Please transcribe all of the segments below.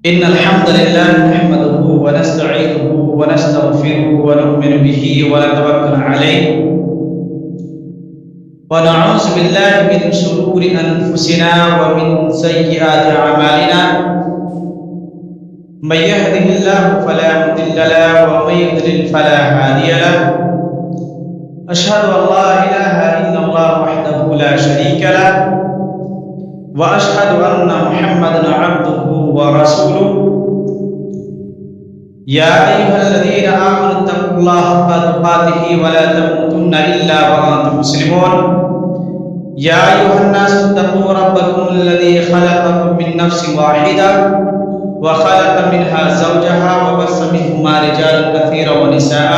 إن الحمد لله نحمده ونستعينه ونستغفره ونؤمن به ونتوكل عليه ونعوذ بالله من شرور أنفسنا ومن سيئات أعمالنا من يهده الله فلا مضل له ومن يضلل فلا هادي له أشهد أن لا إله إلا الله وحده لا شريك له وأشهد أن محمدا عبده ورسوله يا أيها الذين آمنوا اتقوا الله حق تقاته ولا تموتن إلا وأنتم مسلمون يا أيها الناس اتقوا ربكم الذي خلقكم من نفس واحدة وخلق منها زوجها وبث منهما رجالا كثيرا ونساء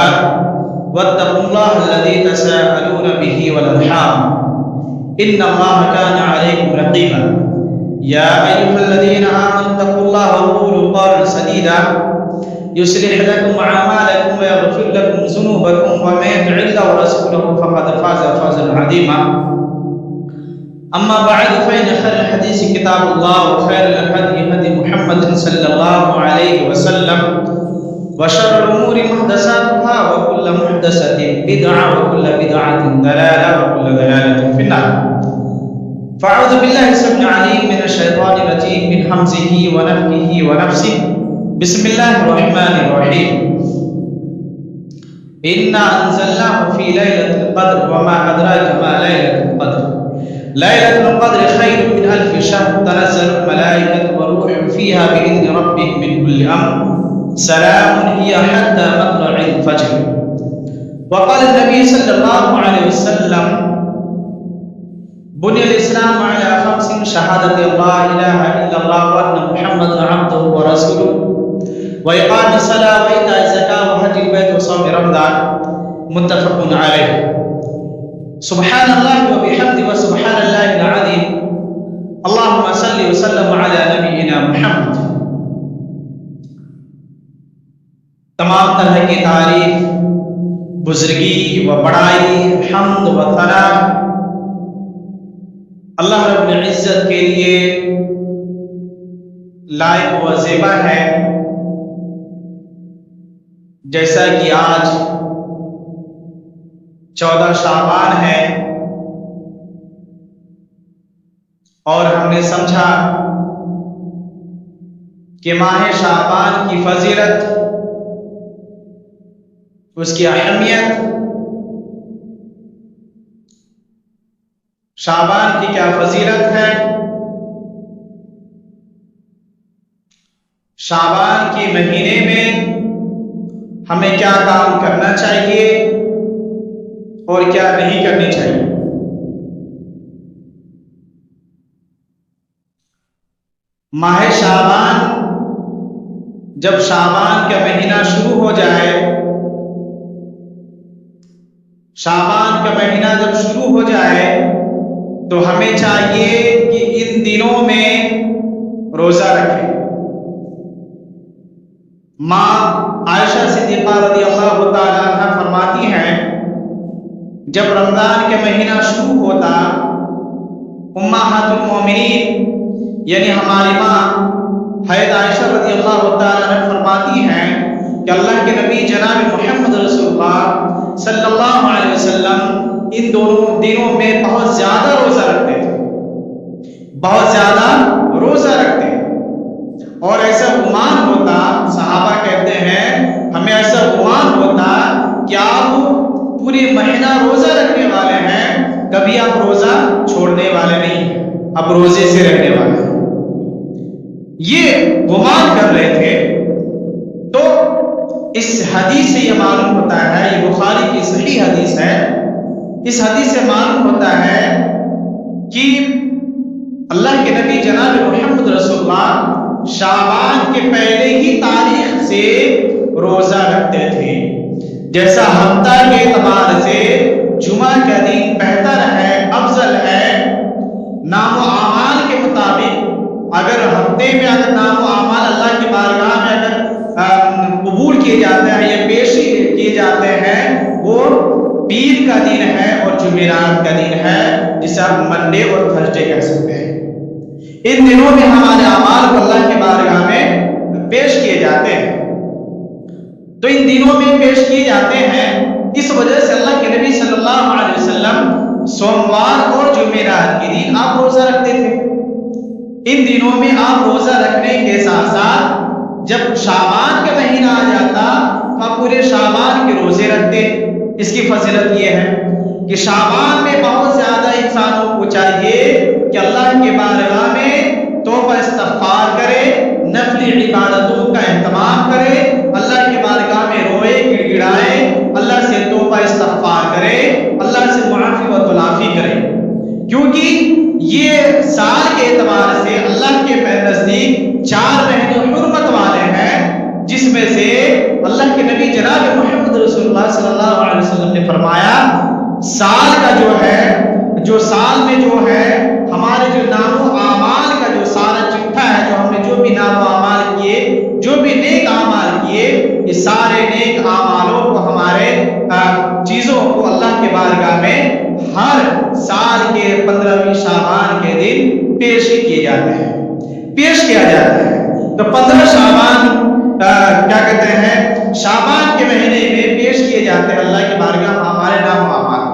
واتقوا الله الذي تساءلون به والأرحام إن الله كان عليكم رقيبا يا أيها الذين آمنوا اتقوا الله وقولوا قولا سديدا يصلح لكم أعمالكم ويغفر لكم ذنوبكم ومن يطع الله ورسوله فقد فاز فوزا عظيما أما بعد فإن خير الحديث كتاب الله وخير الهدي هدي محمد صلى الله عليه وسلم وشر الأمور محدثاتها وكل محدثة بدعة وكل بدعة ضلالة وكل ضلالة في النار فأعوذ بالله السميع العليم من الشيطان الرجيم من همزه ونفخه ونفسه بسم الله الرحمن الرحيم إنا أنزلناه في ليلة القدر وما أدراك ما ليلة القدر ليلة القدر خير من ألف شهر تنزل الملائكة والروح فيها بإذن ربهم من كل أمر سلام هي حتى مطلع الفجر وقال النبي صلى الله عليه وسلم بني الإسلام على خمس شهادة لا إله إلا الله وأن محمدا عبده ورسوله وإقام الصلاة وإيتاء الزكاة وحج البيت وصوم رمضان متفق عليه سبحان الله وبحمده وسبحان الله العظيم اللهم صل وسلم على نبينا محمد تمام طرح کی تعریف بزرگی و بڑائی حمد و ثنا اللہ رب العزت کے لیے لائق و زیبا ہے. جیسا کہ آج 14 شعبان ہے اور ہم نے سمجھا کہ ماہ شعبان کی فضیلت، اس کی اہمیت، شعبان کی کیا فضیلت ہے، شعبان کے مہینے میں ہمیں کیا کام کرنا چاہیے اور کیا نہیں کرنی چاہیے. ماہ شعبان، جب شعبان کا مہینہ شروع ہو جائے، شعبان کا مہینہ جب شروع ہو جائے تو ہمیں چاہیے کہ ان دنوں میں روزہ رکھیں. ماں عائشہ صدیقہ رضی اللہ تعالی عنہ فرماتی ہیں جب رمضان کا مہینہ شروع ہوتا، امہات المومنین یعنی ہماری ماں حضرت عائشہ رضی اللہ تعالی عنہ فرماتی ہیں کہ اللہ کے نبی جناب محمد رسول اللہ صلی اللہ علیہ وسلم ان دونوں دنوں میں بہت زیادہ روزہ رکھتے تھے، بہت زیادہ روزہ رکھتے ہیں. اور ایسا گمان ہوتا، صحابہ کہتے ہیں ہمیں ایسا گمان ہوتا کہ آپ پورے مہینہ روزہ رکھنے والے ہیں، کبھی آپ روزہ چھوڑنے والے نہیں ہیں، اب روزے سے رکھنے والے ہیں. یہ گمان کر رہے تھے. تو اس حدیث سے یہ معلوم ہوتا ہے، یہ بخاری کی صحیح حدیث ہے، اس حدیث سے معلوم ہوتا ہے کہ اللہ کے نبی جناب محمد رسول اللہ شعبان کے پہلے ہی تاریخ سے روزہ رکھتے تھے. جیسا ہفتہ کے اعتبار سے جمعہ کا دن بہتر ہے، افضل ہے. نام و اعمال کے مطابق اگر ہفتے میں اگر نام و اعمال اللہ کی بارگاہ میں اگر قبول کیے جاتے ہیں یا پیش کیے جاتے ہیں، وہ پیر کا دن ہے اور جمعرات کا دن ہے، جسے آپ منڈے اور تھرسڈے کہہ سکتے ہیں. ان دنوں میں ہمارے اعمال کو اللہ کی بارگاہ میں پیش کیے جاتے ہیں. تو ان دنوں میں پیش کیے جاتے ہیں. اس وجہ سے اللہ کے نبی صلی اللہ علیہ وسلم سوموار اور جمعرات کے دن آپ روزہ رکھتے تھے. ان دنوں میں آپ روزہ رکھنے کے ساتھ ساتھ جب شعبان کا مہینہ آ جاتا تو آپ پورے شعبان کے روزے رکھتے. اس کی فضیلت یہ ہے کہ شعبان میں بہت زیادہ انسانوں کو چاہیے کہ اللہ کے بارگاہ میں توبہ استغفار کرے، نفلی عبادتوں کا اہتمام کرے، اللہ کے بارگاہ میں روئے گڑ گڑائے، اللہ سے توبہ استغفار کرے، اللہ سے معافی و تلافی کرے. کیونکہ یہ سال کے اعتبار سے اللہ کے نزدیک 4 مہینے حرمت والے ہیں، جس میں سے اللہ کے نبی جناب محمد رسول اللہ صلی اللہ علیہ وسلم نے فرمایا سال کا جو سال میں جو ہے ہمارے جو نام و اعمال کا جو سارا چٹھا ہے، جو ہم نے جو بھی نام و اعمال کیے، جو بھی نیک اعمال کیے، یہ سارے نیک اعمالوں کو ہمارے چیزوں کو اللہ کے بارگاہ میں ہر سال کے 15ویں شعبان کے دن پیش کیے جاتے ہیں، پیش کیا جاتا ہے. تو 15 شعبان کیا کہتے ہیں شعبان کے مہینے میں پیش کیے جاتے ہیں اللہ کی بارگاہ میں ہمارے نام و اعمال،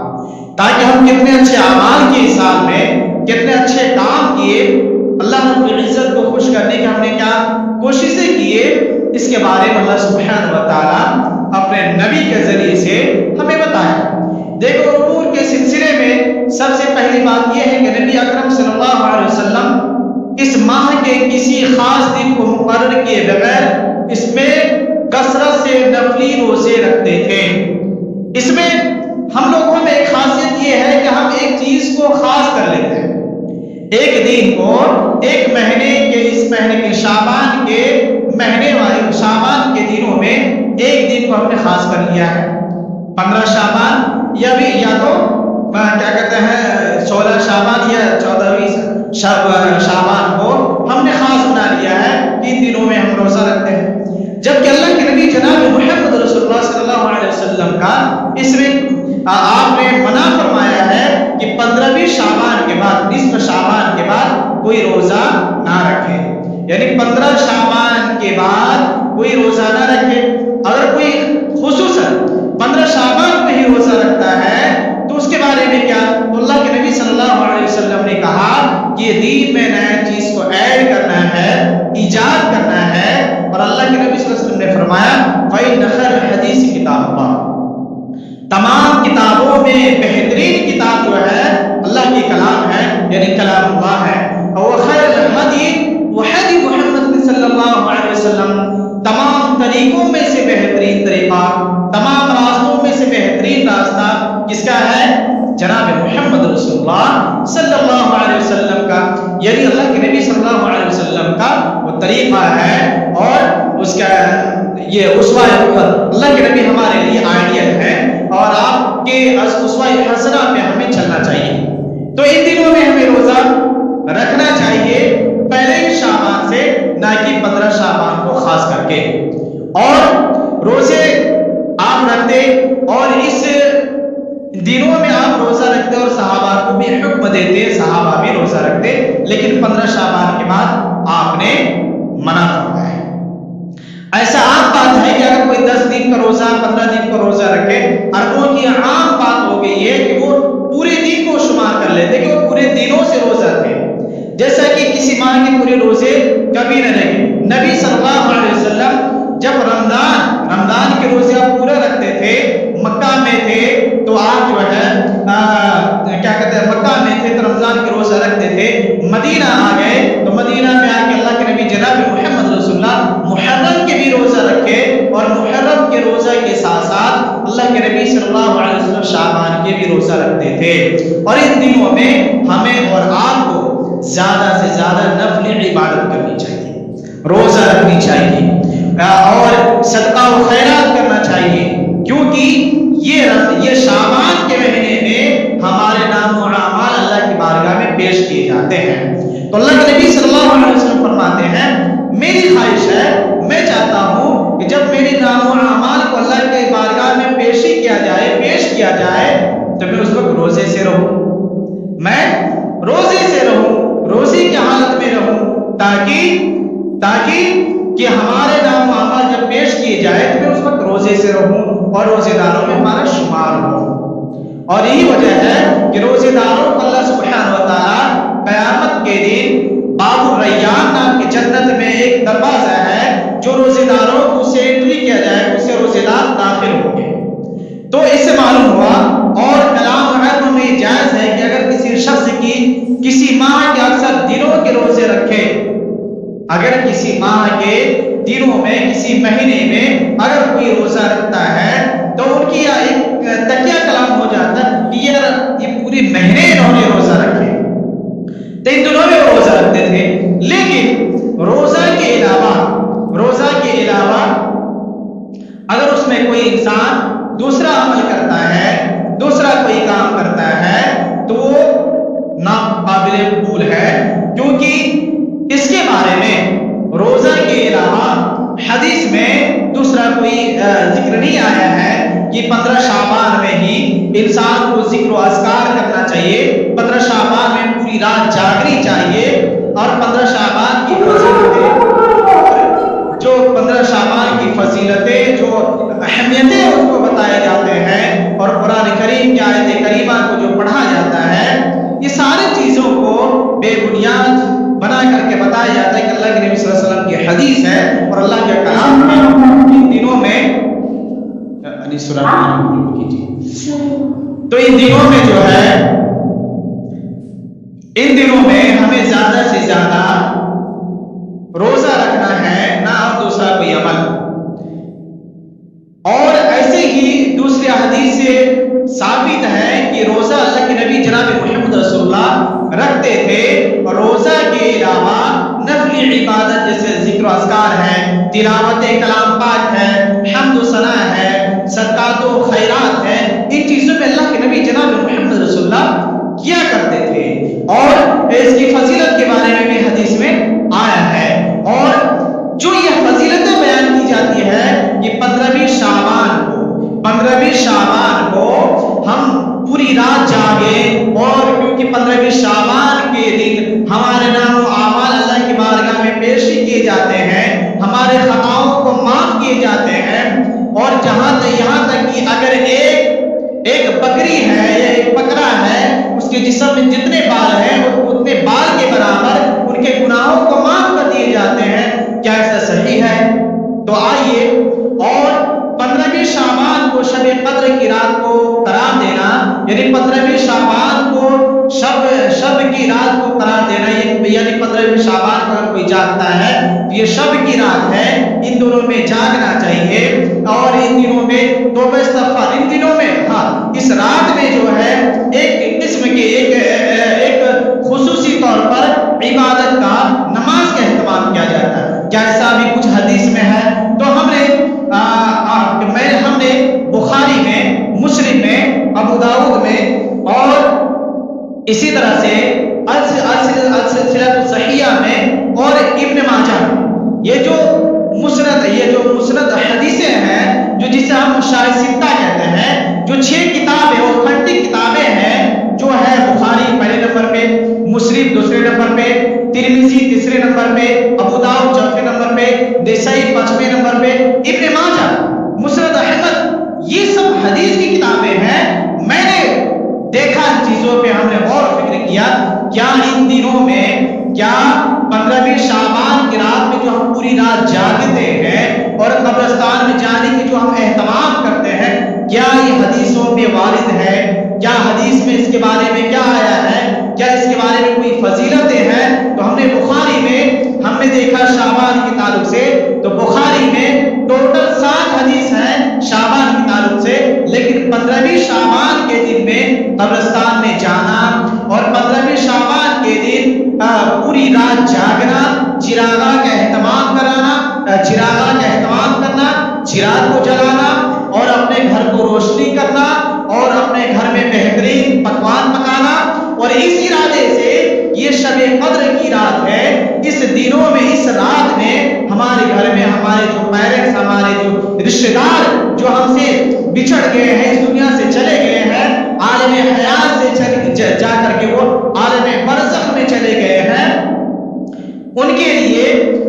تاکہ ہم کتنے اچھے اعمال کیے، اس سال میں کتنے اچھے کام کیے، اللہ رب العزت کو خوش کرنے کی ہم نے کیا کوششیں کیے، اس کے بارے میں اللہ سبحانہ و تعالی اپنے نبی کے ذریعے سے ہمیں بتایا. دیکھو امور کے سلسلے میں سب سے پہلی بات یہ ہے کہ نبی اکرم صلی اللہ علیہ وسلم اس ماہ کے کسی خاص دن کو مقرر کیے بغیر اس میں کثرت سے نفلی روزے رکھتے تھے. اس میں ہم لوگوں میں ایک خاصیت یہ ہے کہ ہم ایک چیز کو خاص کر لیتے ہیں، ایک دن کو ایک مہینے کے، اس مہینے کے شعبان کے مہینے والے شعبان کے دنوں میں ایک دن کو ہم نے خاص کر لیا ہے. 15 شعبان یا بھی یا تو کیا کہتے ہیں 16 شعبان یا 14ویں شعبان کو ہم نے خاص بنا لیا ہے کہ ان دنوں میں ہم روزہ رکھتے ہیں. جبکہ اللہ کے نبی جناب محمد رسول اللہ صلی اللہ علیہ وسلم کا اس میں آپ نے منع فرمایا ہے کہ 15ویں شعبان کے بعد، نصف شعبان کے بعد کوئی روزہ نہ رکھے. یعنی 15 شعبان کے بعد کوئی روزہ نہ رکھے. اگر کوئی خصوصاً 15 شعبان میں ہی روزہ رکھتا ہے تو اس کے بارے میں کیا؟ تو اللہ کے نبی صلی اللہ علیہ وسلم نے کہا کہ یہ دین میں نیا چیز کو ایڈ کرنا ہے، ایجاد کرنا ہے. اور اللہ کے نبی صلی اللہ علیہ وسلم نے فرمایا فَإِنَّ خَيْرَ الْحَدِيثِ كِتَابُ اللَّهِ، تمام کتابوں میں بہترین کتاب جو ہے اللہ کی کلام ہے، یعنی کلام اللہ ہے. اور خیر الحدی وحدی محمد صلی اللہ علیہ وسلم، تمام طریقوں میں سے بہترین طریقہ، تمام راستوں میں سے بہترین راستہ کس کا ہے؟ جناب محمد رسول اللہ صلی اللہ علیہ وسلم کا. یعنی اللہ کے نبی صلی اللہ علیہ وسلم کا وہ طریقہ ہے اور اس کا یہ اسوہ اللہ کے نبی ہمارے لیے آئیڈیل ہے اور آپ کے اسوہ حسنہ پہ ہمیں چلنا چاہیے. تو ان دنوں میں ہمیں روزہ رکھنا چاہیے پہلے شعبان سے، نہ کہ 15 شعبان کو خاص کر کے. اور روزے آپ رکھتے اور اس دنوں میں آپ روزہ رکھتے اور صحابہ کو بھی حکم دیتے، صحابہ بھی روزہ رکھتے، لیکن 15 شعبان کے بعد آپ نے منع فرمایا. ایسا عام بات ہے کہ اگر کوئی 10 دن کا روزہ 15 دن کا روزہ رکھے، عربوں کی عام بات ہو گئی ہے کہ وہ پورے دن کو شمار کر لیتے کہ وہ پورے دنوں سے روزہ تھے، جیسا کہ کسی ماہ کے پورے روزے کبھی نہ رکھے. نبی صلی اللہ علیہ وسلم جب رمضان کے روزے آپ پورا رکھتے تھے، مکہ میں تھے تو آپ جو ہے کیا کہتے ہیں مکہ میں تھے تو رمضان کے روزہ رکھتے تھے. مدینہ آ گئے تو مدینہ میں آ کے اللہ کے نبی جناب محمد رسول اللہ محرم کے بھی روزہ رکھے اور محرم کے روزہ کے ساتھ ساتھ اللہ کے نبی صلی اللہ علیہ وسلم شعبان کے بھی روزہ رکھتے تھے. اور ان دنوں میں ہمیں اور آپ کو زیادہ سے زیادہ نفل عبادت کرنی چاہیے، روزہ رکھنی چاہیے اور صدقہ و خیرات کرنا چاہیے، کیونکہ یہ شعبان کے مہینے میں ہمارے نام و اعمال اللہ کی بارگاہ میں پیش کیے جاتے ہیں. تو اللہ کے نبی صلی اللہ علیہ وسلم فرماتے ہیں میری خواہش ہے، میں چاہتا ہوں کہ جب میرے نام و اعمال کو اللہ کے بارگاہ میں پیش کیا جائے تو میں اس وقت روزے سے رہوں، میں روزے سے رہوں، روزے کی حالت میں رہوں، تاکہ کہ ہمارے نام و اعمال جب پیش کیے جائے تو میں اس وقت روزے سے رہوں اور روزے داروں میں ہمارا شمار ہو. اور یہی وجہ ہے کہ روزے داروں کو اللہ سبحانہ و تعالیٰ قیامت کے دن باب الریان نام کی جنت میں ایک دروازہ ہے جو روزے داروں کو اسے انٹری کیا جائے اسے روزے دار داخل ہوں گے. تو اس سے معلوم ہوا اور کلام علم میں جائز ہے کہ اگر کسی شخص کی کسی ماہ کے اکثر دنوں کے روزے رکھے، اگر کسی ماہ کے دنوں میں کسی مہینے میں اگر کوئی روزہ رکھتا ہے تو ان کی ایک تکیہ کلام ہو جاتا ہے کہ یہ پوری مہینے انہوں نے روزہ رکھے، تو ان دنوں میں روزہ رکھتے تھے. لیکن روزہ کے علاوہ اگر اس میں کوئی انسان دوسرا عمل کرتا ہے، دوسرا کوئی کام کرتا ہے تو وہ ناقابل قبول ہے، کیونکہ اس کے بارے میں روزہ کے علاوہ حدیث میں دوسرا کوئی ذکر نہیں آیا ہے کہ 15 شعبان میں ہی انسان کو ذکر و اذکار کرنا چاہیے، 15 شعبان میں پوری رات جاگنی چاہیے، اور 15 شعبان کی فضیلتیں جو 15 شعبان کی فضیلتیں جو اہمیتیں اس کو بتائے جاتے ہیں اور قرآن کریم کی آیت کریمہ کو جو پڑھا جاتا ہے، یہ ساری چیزوں کو بے بنیاد بنا کر کے بتایا جاتا ہے کہ اللہ کے نبی صلی اللہ علیہ وسلم کی حدیث ہے اور اللہ کے کلام میں ان دنوں میں تو ان دنوں میں جو ہے ان دنوں میں ہمیں زیادہ سے زیادہ روزہ رکھنا ہے، نہ اور دوسرا کوئی عمل. اور ایسے ہی دوسری حدیث سے ثابت ہے کہ روزہ اللہ کے نبی جناب محمد رسول اللہ رکھتے تھے، اور روزہ کے علاوہ نفل عبادت جیسے ذکر و اذکار ہے، تلاوت کلام پاک ہے، حمد و ثنا ہے، صدقات و خیرات ہے، ان چیزوں میں اللہ کے نبی جناب محمد رسول اللہ کیا کرتے تھے. اور اس کی فضیلت کے بارے میں بھی حدیث میں آیا ہے. اور جو یہ فضیلتیں بیان کی جاتی ہے کہ 15ویں شعبان کو ہم پوری رات جاگیں، اور کیونکہ 15ویں شعبان کے دن ہمارے نام و اعمال اللہ کی بارگاہ میں پیشی کیے جاتے ہیں، ہمارے خطاؤں کو معاف کیے جاتے ہیں، اور یہاں تک کہ اگر ایک بکری ہے یا ایک بکرا ہے، اس کے جسم میں جتنے بال ہیں اتنے بال کے برابر ان کے گناہوں کو معاف کر دیے جاتے ہیں. کیا ایسا صحیح ہے؟ تو آئیے، اور 15ویں شعبان کو شب قدر کی رات کو قرار دینا، یعنی 15ویں شعبان کو شب کی رات کو قرار دینا، یعنی 15ویں شعبان کو اگر کوئی جاگتا ہے تو یہ شب کی رات ہے، ان دنوں میں جاگنا چاہیے. اور ان دنوں میں توبہ استغفار، ان دنوں میں اس رات میں جو ہے ایک قسم کے ایک خصوصی طور پر عبادت کا، نماز کا اہتمام کیا جاتا ہے. کیا ایسا بھی کچھ حدیث میں ہے؟ تو ہم نے بخاری میں، مسلم میں، ابو داؤد میں، اور اسی طرح سے السلسلۃ الصحیحہ میں اور ابن ماجہ میں یہ جو مسند حدیثیں ہیں، جو جسے ہم مشاہد ستہ کہتے ہیں، جو 6 کتابیں اوتھینٹک کتابیں ہیں، جو ہے بخاری پہلے نمبر پہ، مسلم دوسرے نمبر پہ، ترمذی تیسرے نمبر پہ، ابو داؤد چوتھے نمبر پہ، نسائی 5ویں نمبر پہ، ابن ماجہ، مسند احمد، یہ سب حدیث کی کتابیں ہیں. میں نے دیکھا ان چیزوں پہ ہم نے غور و فکر کیا، کیا ان دنوں میں، کیا 15ویں شعبان کی رات میں جو ہم پوری رات جاگتے ہیں اور قبرستان میں جانے کی جو ہم اہتمام کرتے ہیں، کیا یہ حدیثوں میں وارد ہے؟ کیا حدیث میں اس کے بارے میں کیا آیا ہے؟ کیا اس کے بارے میں کوئی فضیلتیں ہیں؟ تو ہم نے بخاری میں ہم نے دیکھا شعبان کے تعلق سے، تو بخاری میں ٹوٹل 7 حدیث ہیں شعبان کے تعلق سے، لیکن 15ویں شعبان کے دن میں قبرستان میں جانا اور 15ویں شعبان کے دن پوری رات جاگنا، چراغاں کا اہتمام کرنا، چراغ کو جلانا اور اپنے گھر کو روشنی کرنا اور اپنے گھر میں بہترین پکوان پکانا، اور اس ارادے سے یہ شب قدر کی رات ہے. اس دنوں میں، اس رات میں ہمارے گھر میں ہمارے جو پیرنٹس، ہمارے جو رشتے دار جو ہم سے بچھڑ گئے ہیں، اس دنیا سے چلے گئے ہیں، عالم حیات سے جا کر کے وہ عالم برزخ میں چلے گئے ہیں، ان کے لیے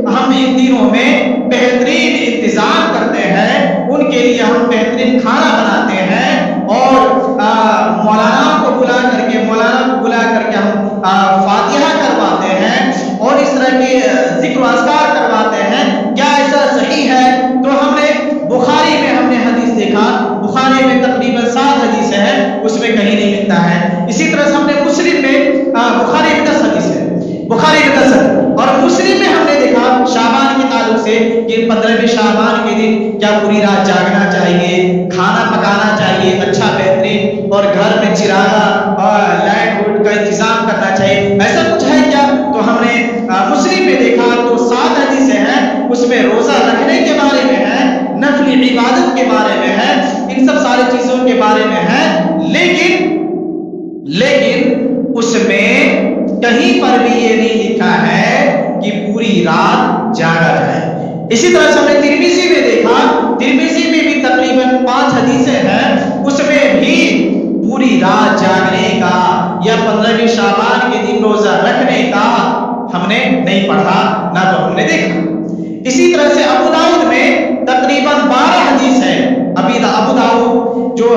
ہم ان دنوں میں لیے ہم بہترین کھانا بناتے ہیں اور مولانا کو بلا کر کے ہم فاتحہ کرواتے ہیں اور اس طرح کے ذکر و اذکار کرواتے ہیں، کیا ایسا صحیح ہے؟ تو ہم نے بخاری میں ہم نے حدیث دیکھا، بخاری میں تقریباً 7 حدیث ہے، اس میں کہیں نہیں ملتا ہے۔ اسی طرح سے ہم نے مسلم میں بخاری میں 10 حدیث ہے، بخاری میں 10 اور مسلم میں ہم نے دیکھا شعبان کے تعلق سے کہ 15ویں شعبان کے دن کیا پوری رات جاگنا چاہیے، کھانا پکانا چاہیے اچھا بہترین، اور گھر میں چراغا اور لائٹ ووٹ کا انتظام کرنا چاہیے، ایسا کچھ ہے کیا؟ تو ہم نے مسلم میں دیکھا تو 7 حدیثیں ہیں، اس میں روزہ رکھنے کے بارے میں ہے، نفل عبادت کے بارے میں ہے، ان سب ساری چیزوں کے بارے میں ہے، لیکن اس میں کہیں پر بھی یہ نہیں لکھا ہے کہ پوری رات جاگا جائے۔ اسی طرح سے ہم نے ترمذی میں دیکھا، ترمذی میں بھی تقریباً 5 حدیثیں ہیں، اس میں بھی پوری رات جاگنے کا یا 15ویں شعبان کے دن روزہ رکھنے کا ہم نے نہیں پڑھا، نہ تو ہم نے دیکھا۔ اسی طرح سے ابو داؤد میں تقریباً 12 حدیث ہے، ابو داؤد جو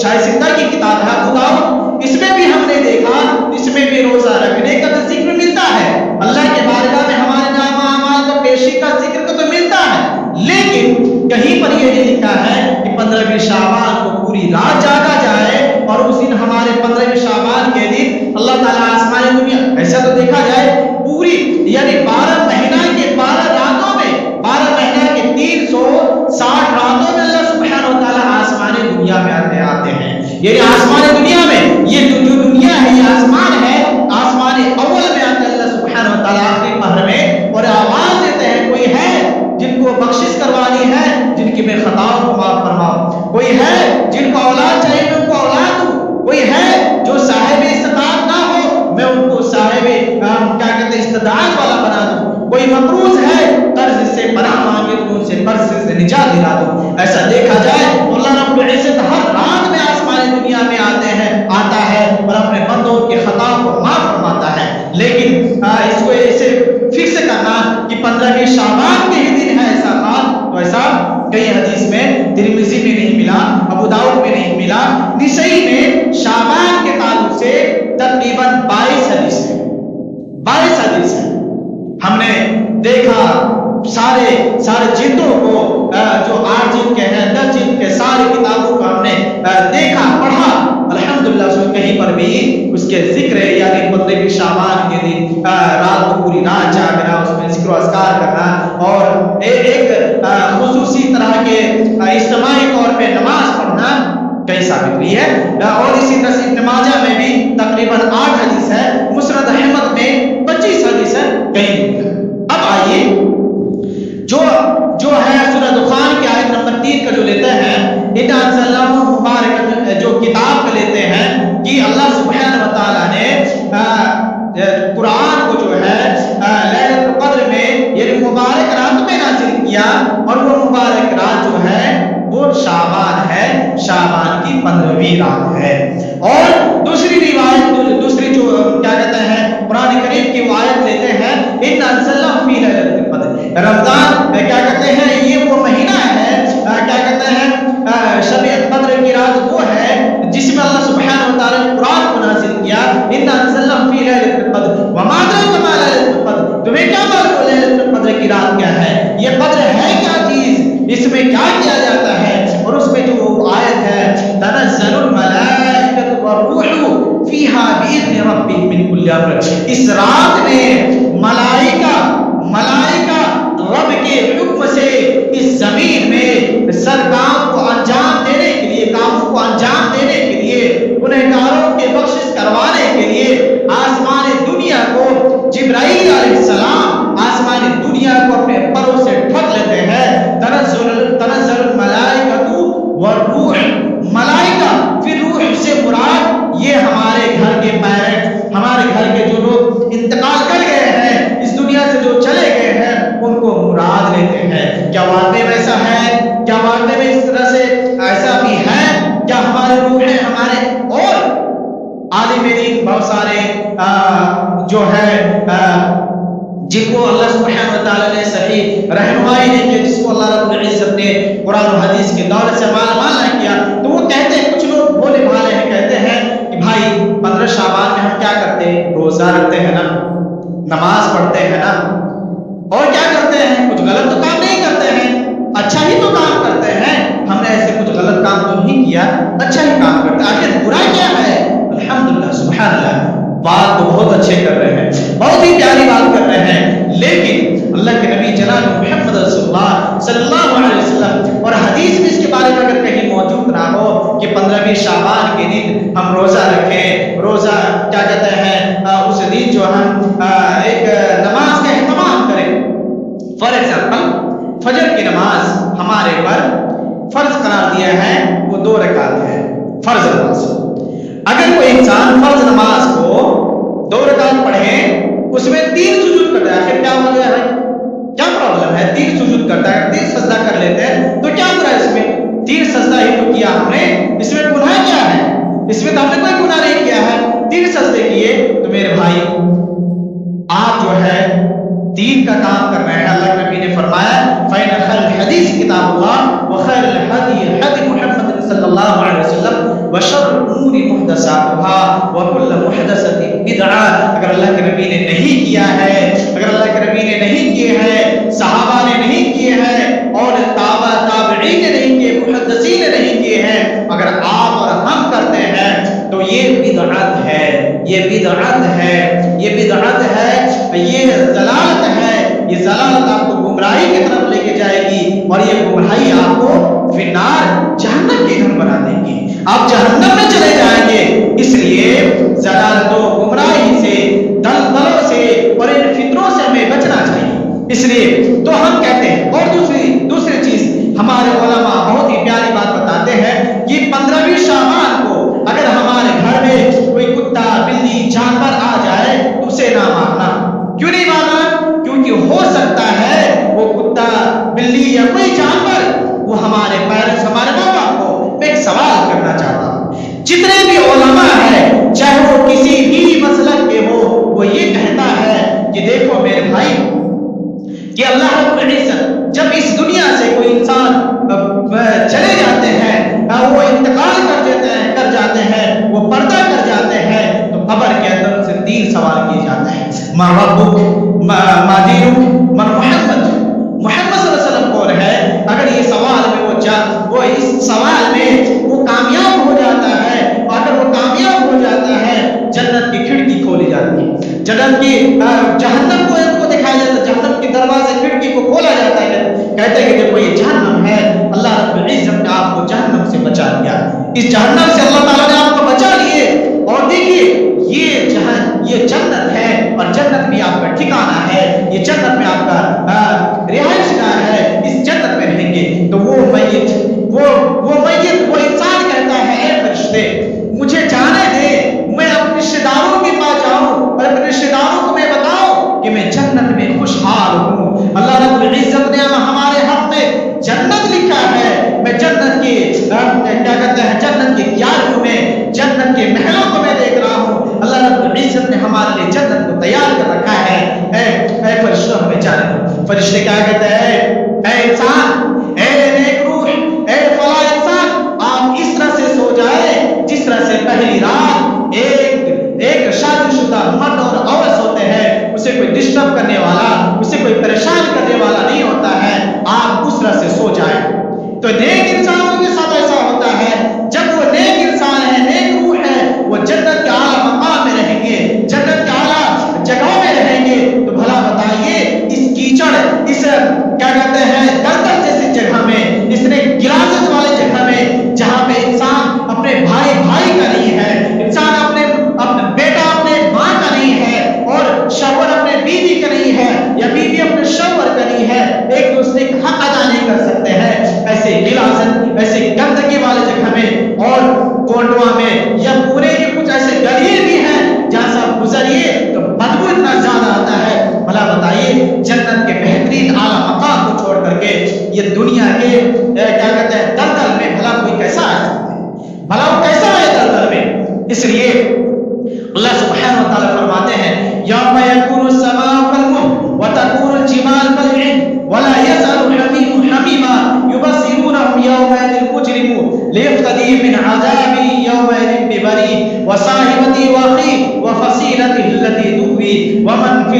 شاہ ستہ کی کتاب ہے ابو داؤد، اس میں بھی ہم نے دیکھا، اس میں بھی روزہ رکھنے کا تو ذکر ملتا ہے، اللہ کے بارگاہ میں ہمارے نام اعمال کا پیشی کا ذکر تو ملتا ہے، لیکن کہیں پر یہ نہیں لکھا ہے کہ 15ویں شعبان کو پوری رات جاگا جائے اور اس دن ہمارے 15ویں شعبان کے دن اللہ تعالیٰ آسمانی دنیا، ایسا تو دیکھا جائے پوری یعنی 12 مہینہ کے 12 راتوں میں، 12 مہینہ کے 360 راتوں میں اللہ سبحانہ و تعالیٰ آسمانی دنیا میں آتے ہیں، یعنی آسمانی دنیا میں یہ جو دنیا ہے یہ آسمان ہے، آسمان اول میں آتے ہیں اللہ سبحانہ و تعالیٰ آخری پہر میں، اور آواز دیتے ہیں کوئی ہے جن کو بخشش کروانی ہے، جن کی بے خطاؤں کو معاف فرماؤ، کوئی ہے جن کو اولاد چاہیے میں ان کو اولاد دوں، کوئی ہے جو صاحب استطاعت نہ ہو میں ان کو صاحب کیا کہتے ہیں استطاعت والا بنا دوں، کوئی مقروض ہے قرض سے پناہ مانگے تو ان سے قرض سے نجات دلا دوں، ایسا دیکھا جائے تو اللہ رب العزت ہر رات میں آسمانی دنیا میں آتا ہے اور اپنے بندوں کے خطاؤں کو معاف فرماتا ہے، لیکن اس کو ایسے فکس کرنا کہ 15ویں شعبان کے ہی دن ہے ایسا حال، تو ایسا کئی حدیث میں ترمذی میں نہیں ملا، ابو داؤد میں نہیں ملا، نسائی میں شعبان کے تعلق سے تقریباً 22 حدیث ہے، 22 حدیث ہے، ہم نے دیکھا سارے جلدوں کو جو 8 جلد کے ہیں 10 جلد کے ساری کتابوں کو ہم نے دیکھا پڑھا، الحمدللہ اس میں کہیں پر بھی اس کے ذکر ہے، یعنی 15ویں شعبان کے دن رات کو پوری رات جاگنا، اس میں ذکر و اذکار کرنا اور ایک خصوصی طرح کے اجتماعی طور پہ نماز پڑھنا کہیں ثابت ہوئی ہے، اور اسی طرح سے ابن ماجہ میں بھی تقریباً 8 حدیث ہے، مسند احمد میں 25 حدیث ہے، کہیں نہیں ہے۔ اب آئیے جو ہے سورہ دخان کی آیت نمبر 3 کا جو لیتے ہیں، اِنَّا أَنزَلْنَاهُ مُبَارَكًا جو کتاب کا لیتے ہیں کہ اللہ سبحانہ و تعالیٰ نے قرآن کو جو ہے لیلۃ القدر میں یعنی مبارک رات میں نازل کیا، اور وہ مبارک رات جو ہے وہ شعبان ہے، شعبان کی 15ویں رات ہے۔ اور دوسری روایت دوسری جو کیا کہتے ہیں قرآن کریم کی آیت لیتے ہیں، اِنَّا أَنزَلْنَاهُ فِي لَيْلَةِ القدر، رمضان کیا کہتے ہیں یہ وہ مہینہ ہے کیا کہتے ہیں شب قدر کی رات وہ ہے جس میں اللہ سبحانہ و تعالیٰ نے قرآن کو نازل کیا، اِنَّا أَنزَلْنَاهُ فِي لَيْلَةِ القدر وَمَا أَدْرَاكَ مَا لَيْلَةُ القدر، تمہیں کیا معلوم ليلۃ القدر کی رات کیا ہے، یہ قدر ہے کیا چیز، اس میں کیا کیا جاتا ہے، اور اس میں جو آیت ہے تنزل الملائکۃ والروح فیہا بإذن ربہم من کل امر، اس رات میں ملائکہ رب کے حکم سے اس زمین میں سر کام کو انجام دینے کے لیے، کاموں کو انجام دینے کے لیے، گنہگاروں کے بخشش کروانے کے لیے آسمان دنیا کو جبرائیل علیہ السلام آسمان دنیا کو اپنے پروں سے ڈھک لیتے ہیں، تنزل الملائکۃ والروح، ملائکہ پھر روح سے مراد یہ ہمارے گھر کے پیرنٹ، ہمارے گھر کے جو لوگ انتقال کر گئے ہیں اس دنیا سے جو چلے گئے ہیں ان کو مراد لیتے ہیں۔ کیا واقعی میں ایسا ہے؟ کیا واقعی میں اس طرح سے ایسا بھی ہے؟ کیا ہمارے روح ہیں ہمارے اور عالم دین بہت سارے جو ہے جن کو اللہ سبحانہ تعالیٰ نے صحیح رہنمائی نہیں کی، جس کو اللہ رب العزت نے قرآن و حدیث کے دولت سے مالا نہ کیا، تو وہ کہتے ہیں، کچھ لوگ بھولے بھالے ہیں، کہتے ہیں کہ بھائی 15 شعبان میں ہم کیا کرتے ہیں؟ روزہ رکھتے ہیں نا، نماز پڑھتے ہیں نا، اور کیا کرتے ہیں؟ کچھ غلط تو کام نہیں کرتے ہیں، اچھا ہی تو کام کرتے ہیں، ہم نے ایسے کچھ غلط کام تو نہیں کیا، اچھا ہی کام کرتے ہیں، آخر برا کیا ہے؟ الحمدللہ، سبحان اللہ، بات تو بہت اچھے کر رہے ہیں، بہت ہی پیاری بات کر رہے ہیں، لیکن اللہ کے نبی جناب محمد رسول اللہ صلی اللہ علیہ وسلم اور حدیث میں اس کے بارے میں اگر کہیں موجود نہ ہو کہ 15ویں شعبان کے دن ہم روزہ رکھیں، روزہ کیا کہتے ہیں، اس دن جو ہم ایک نماز کا اہتمام کریں، فار ایگزامپل فجر کی نماز ہمارے پر فرض قرار دیا ہے، وہ 2 رکعت ہے، فرض نماز۔ اگر کوئی انسان فرض نماز کو 2 رکعت پڑھے، اس میں 3 سجود کرتا ہے، آخر کیا ہو گیا ہے؟ کیا پرابلم ہے؟ 3 سجود کرتا ہے، 3 سجدہ کر لیتے ہیں، تو کیا برا ہے اس میں؟ 3 سجدہ ہی تو کیا ہم نے، اس میں گناہ کیا ہے؟ اس میں تو ہم نے کوئی گناہ نہیں کیا ہے، 3 سجدے کیے، تو میرے بھائی آپ جو ہے 3 کا کام کر رہے ہیں۔ اللہ کے نبی نے فرمایا فَإِنَّ خَيْرَ الْحَدِيثِ كِتَابُ اللَّهِ وَخَيْرَ الْهَدْيِ هَدْيُ مُحَمَّدٍ صلی اللہ علیہ وسلم وَشَرُّ الْأُمُورِ مُحْدَثَاتُهَا وَكُلُّ مُحْدَثَةٍ بِدْعَةٌ۔ اگر اللہ کے نبی نے نہیں کیا ہے، اگر اللہ کے نبی نے نہیں کیے ہیں، صحابہ نے نہیں کیے ہیں، اور تابعین نے نہیں کیے، محدثین نے نہیں کیے ہیں، اگر آپ اور ہم کرتے ہیں تو یہ بدعت ہے، یہ بدعت ہے، یہ بدعت ہے، یہ ضلالت ہے، یہ ضلالت آپ کو گمراہی کی طرف لے کے جائے گی، اور یہ گمراہی آپ کو فی النار جہنم کی گھر بنا دے گی، آپ جہنم میں چلے جائیں گے۔ اس لیے ضلالت و گمراہی سے، دلدلوں سے اور ان فطروں سے ہمیں بچنا چاہیے۔ اس لیے تو ہم کہتے ہیں، اور دوسری چیز ہمارے علماء بہت ہی پیاری بات بتاتے ہیں کہ 15ویں شعبان کو اگر ہمارے گھر میں کوئی کتا، بلی، جانور آ جائے تو اسے نہ مارنا۔ کیوں نہیں مارنا؟ کیونکہ ہو سکتا ہے وہ کتا، بلی یا کوئی جانور وہ ہمارے پیرنٹس، ہمارے ماں باپ کو میں ایک سوال کرنا چاہتا ہوں، جتنے بھی علماء ہیں چاہے وہ کسی بھی مسلک کے ہو، وہ یہ کہتا ہے کہ دیکھو میرے بھائی کہ اللہ رب العزت جب اس دنیا سے کوئی انسان چلے جاتے ہیں، وہ انتقال کر جاتے ہیں، وہ پردہ کر جاتے ہیں، تو قبر کے اندر ان سے 3 سوال کیے جاتے ہیں، ما ربک، ما دینک، من محمد، محمد صلی اللہ علیہ وسلم کون ہے؟ اگر یہ سوال میں وہ اس سوال میں وہ کامیاب ہو جاتا ہے، اور اگر وہ کامیاب ہو جاتا ہے جنت کی کھڑکی کھولی جاتی ہے، جنت کی جہنم کو ان کو دکھایا جاتا ہے، جہنم کے دروازے کھڑکی کو کھولا جاتا ہے، کہتے ہیں کہ دیکھو یہ جہنم ہے، اللہ رب العزت نے آپ کو جہنم سے بچا لیا، اس جہنم سے اللہ تعالیٰ نے آپ کو بچا لیے، اور دیکھیے یہ جنت ہے، اور جنت بھی آپ کا ٹھکانہ ہے، یہ جنت میں آپ کا رہائش گاہ ہے، اس جنت میں رہیں گے۔ تو وہ میت وہ انسان کہتا ہے اے فرشتے مجھے جانے دے، میں اپنے رشتے داروں کے پاس جاؤں اور اپنے رشتے داروں کو میں بتاؤں کہ میں جنت میں خوشحال ہوں۔ اللہ رب العزت نے ہمارے حق میں جنت لکھا ہے، میں جنت کی کیا کہتے ہیں، جنت کی کیاریوں میں، جنت کے محلوں کو میں دیکھ رہا ہوں، اللہ رب العزت نے ہمارے لیے جنت کو تیار کر رکھا ہے، اے فرشتوں ہمیں جانے دو۔ فرشتے کیا کہتے ہیں، اے انسان، اے نیک روح، اے فلاں انسان، آپ اس طرح سے سو جائیں جس طرح سے پہلی رات ایک شادی شدہ مرد اور عورت ہوتے ہیں، اسے کوئی ڈسٹرب کرنے والا، اسے کوئی پریشان کرنے والا نہیں ہوتا ہے، آپ اس طرح سے سو جائیں۔ تو نیک انسانوں کے ساتھ ایسا ہوتا ہے، جب وہ نیک انسان ہے، نیک روح ہے، وہ جنت کے اعلیٰ مقام میں رہیں گے، جنت کے اعلیٰ جگہوں میں رہیں گے۔ تو بھلا بتائیے اس کیچڑ، اس کیا کہتے ہیں گردن جیسی جگہ میں، اس نے گلاست والے جگہ میں، جہاں پہ انسان اپنے بھائی کا نہیں ہے، انسان اپنے بیٹا اپنے ماں کا نہیں ہے، اور شوہر اپنے بیوی کا نہیں ہے، یا بیوی اپنے شوہر کا نہیں ہے، ایک دوسرے کا حق ادا نہیں کر سکتے ہیں، ایسے گلاس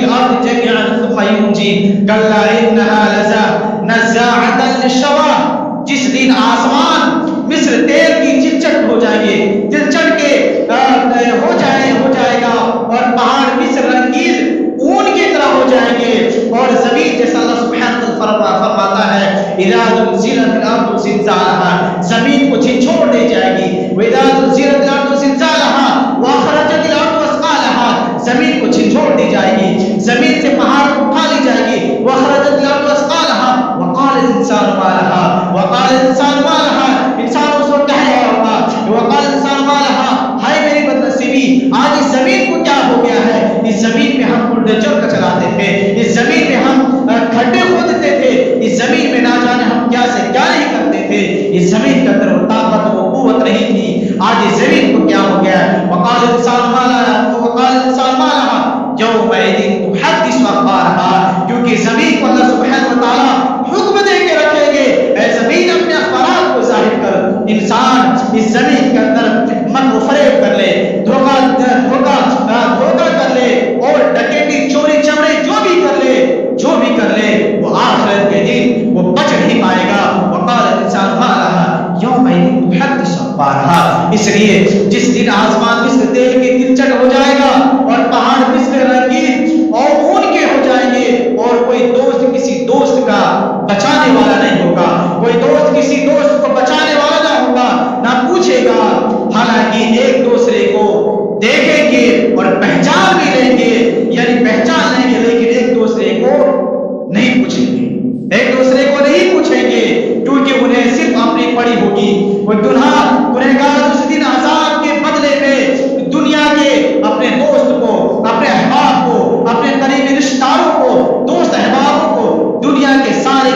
الارض جميعا ثم ينجي كلا انها لظى نزاعة للشوى. جس دن آسمان مصر تیل کی چلچٹ ہو جائیں گے، چلچٹ کے ہو جائے گا، اور پہاڑ مصر رنگیز اون کی طرح ہو جائیں گے، اور زمین جیسا اللہ سبحانہ فرماتا ہے اذا زلزلت الارض زلزالها، زمین کو جھنجھوڑ دی جائے گی، واذا زلزلت الارض زلزالها واخرجت الارض اثقالها، زمین کو جھنجھوڑ دی جائے گی، زمین سے پہاڑ اٹھا لی جائے گی، واخرجت الارض اثقالها وقال الانسان ما لها وقال الانسان ما لها، انسان اس وقت کہہ رہا ہوگا وقال الانسان ما لها، ہائے میری بدنصیبی، آج اس زمین کو کیا ہو گیا ہے، اس زمین میں ہم بلڈوزر کا چلاتے تھے، اس زمین میں ہم کھڈے کھودتے تھے، اس زمین میں نہ جانے ہم کیا سے کیا نہیں کرتے تھے، اس زمین کے اندر وہ طاقت وہ قوت نہیں تھی، آج اس زمین کو کیا ہو گیا ہے. وقال الانسان ما لها وقال الانسان ما لها یومئذ تحدث اخبارها، کیونکہ زمین کو اللہ سبحانہ و تعالی حکم دے کے رکھیں گے اے زمین اپنے اخبارات کو ظاہر کر. انسان اس زمین کے اندر مکر و فریب کر لے، دھوکہ کر لے، اور ڈکیتی چوری چمڑے جو بھی کر لے وہ آخرت کے دن وہ بچ نہیں پائے گا. وقال الانسان ما لها یومئذ تحدث اخبارها، اس لیے جس دن آسمان مثل تیل کی تلچٹ ہو جائے گا اور پہاڑ مثل رنگین اور اون کے ہو جائیں گے، اور کوئی دوست کسی دوست کا بچانے والا نہیں ہوگا، کوئی دوست کسی دوست کو بچانے والا نہ ہوگا، نہ پوچھے گا. حالانکہ ایک دوسرے کو دیکھیں گے اور پہچان بھی لیں گے، یعنی پہچان لیں گے، لیکن ایک دوسرے کو نہیں پوچھیں گے، ایک دوسرے کو نہیں پوچھیں گے، کیونکہ انہیں صرف اپنی پڑی ہوگی. وہ گنہگار اس دن عذاب کے بدلے میں دنیا کے اپنے دوست کو، اپنے احباب کو، اپنے قریبی رشتہ داروں کو، دوست احبابوں کو، دنیا کے سارے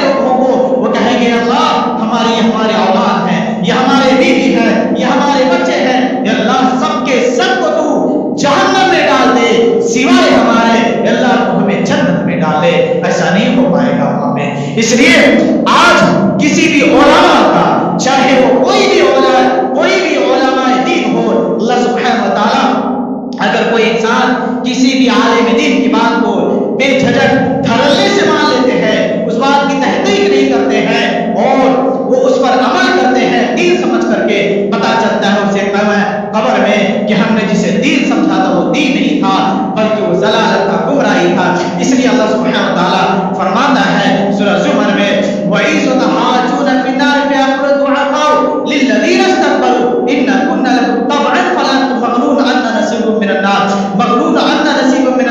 لوگوں کو وہ کہیں گے اللہ ہمارے اولاد ہیں، یہ ہمارے بیوی ہے، یہ ہمارے بچے ہیں، یا اللہ سب کے سب کو تو جہنم میں ڈال دے، سوائے ہمارے یا اللہ تو ہمیں جنت میں ڈال دے. ایسا نہیں ہو پائے گا وہاں پہ. اس لیے آج کسی بھی علماء کا، چاہے وہ کوئی بھی علماء دین ہو، اللہ سبحانہ و تعالی اگر کوئی انسان کسی بھی عالم دین کی بات کو بے جھجک دھڑلے سے مان لیتے ہیں، اس بات کی تحقیق نہیں کرتے ہیں اور وہ اس پر عمل کرتے ہیں دین سمجھ کر کے، پتا چلتا ہے اسے قبر میں کہ ہم نے جسے دین سمجھا تھا وہ دین نہیں تھا بلکہ وہ ضلالت تھا، گمراہی تھا. اس لیے اللہ سبحانہ و تعالی فرماتا ہے سورہ زمر میں وَإِذْ تَحَاجُّونَ فِي النَّارِ فَيَقُولُ الضُّعَفَاءُ لِلَّذِينَ اسْتَكْبَرُوا إِنَّا كُنَّا لَكُمْ تَبَعًا فَلَا أَنْتُمْ مَغْنُونَ عَنَّا نَصِيبٌ مِّنَ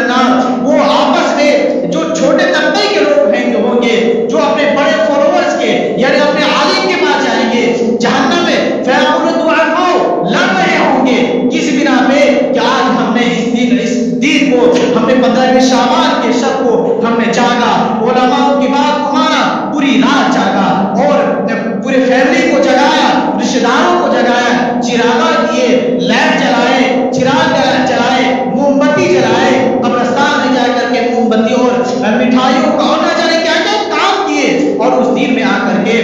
النَّارِ. وہ آپس میں جو چھوٹے طبقے کے لوگ ہوں گے، جو اپنے بڑے فالوورز کے یعنی اپنے عالم کے پاس جائیں گے جہنم میں، فَيَقُولُ الضُّعَفَاءُ لڑ رہے ہوں گے کس بنا پہ کہ آج ہم نے اس دین کو، ہم نے 15 شعبان کے شب کو ہم نے جاگا، علماء کی بات کو مانا، پوری رات جاگا اور پورے فیملی کو جگایا، رشتہ داروں کو جگایا، چراغا کیے، لائٹ جلائے، چراغ جلائے، موم بتی جلائے، قبرستان میں جا کر کے موم بتی اور مٹھائیوں کا اور نہ جانے کیا کیا کام کیے، اور اس دین میں آ کر کے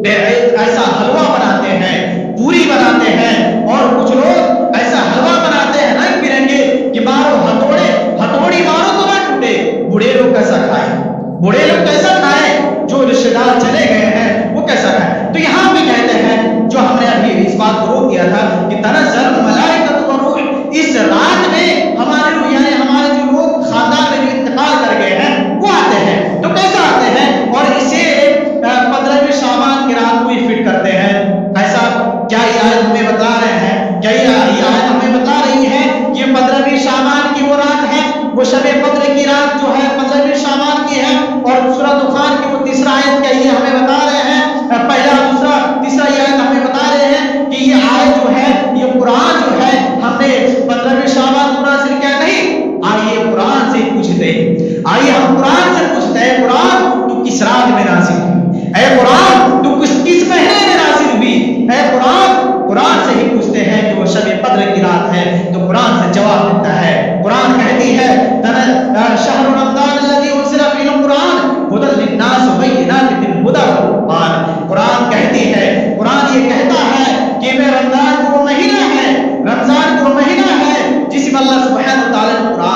ایسا حلوہ بناتے ہیں، پوری بناتے ہیں، اور کچھ لوگ ایسا حلوہ بناتے ہیں رنگ برنگے کہ مارو ہتھوڑی مارو تو نہ ٹوٹے. بوڑھے لوگ کیسا کھائیں، جو رشتہ دار چلے گئے ہیں وہ کیسا کھائیں. تو یہاں بھی کہتے ہیں جو ہم نے ابھی اس بات کو روک دیا تھا کہ تنزل الملائکۃ والروح، اس رات میں ہمارے لوگ یعنی ہمارے جو لوگ خاندان میں جو انتقال کر گئے ہیں وہ آتے ہیں. تو کیسا آتے ہیں اور اسے 15 شعبان کی رات کو ہی فٹ کرتے ہیں. ایسا کیا یہ آیت ہمیں بتا رہے ہیں، کیا یہ آیت ہمیں بتا رہی ہے یہ 15 شعبان کی وہ رات ہے، وہ شب قدر کی رات جو ہے 15 شعبان کی ہے، اور سورہ دخان کی وہ تیسرا آیت کیا یہ ہمیں بتا رہے ہیں، پہلا دوسرا تیسرا یہ آیت ہمیں بتا رہے ہیں کہ یہ آیت جو ہے، یہ قرآن جو ہے ہم نے 15 شعبان قرآن سے کیا نہیں. آئیے قرآن سے پوچھتے ہیں، آئیے ہم قرآن سے پوچھتے ہیں قرآن تو کس رات میں نازل ہوئی، اے قرآن تو کس مہینے میں نازل ہوئی، اے قرآن سے ہی پوچھتے ہیں کہ وہ شب قدر کی رات ہے. تو قرآن سے جواب دیتا ہے، قرآن کہتی ہے شہر رمضان الذی انزل فیہ القرآن ھدی للناس وبینات من الھدی والفرقان. قرآن کہتی ہے، قرآن یہ کہتا ہے کہ میں رمضان کو مہینہ ہے، رمضان کو مہینہ ہے جس میں اللہ سبحانہ و تعالی نے قرآن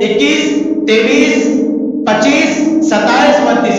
21, 23, 25, 27, 29,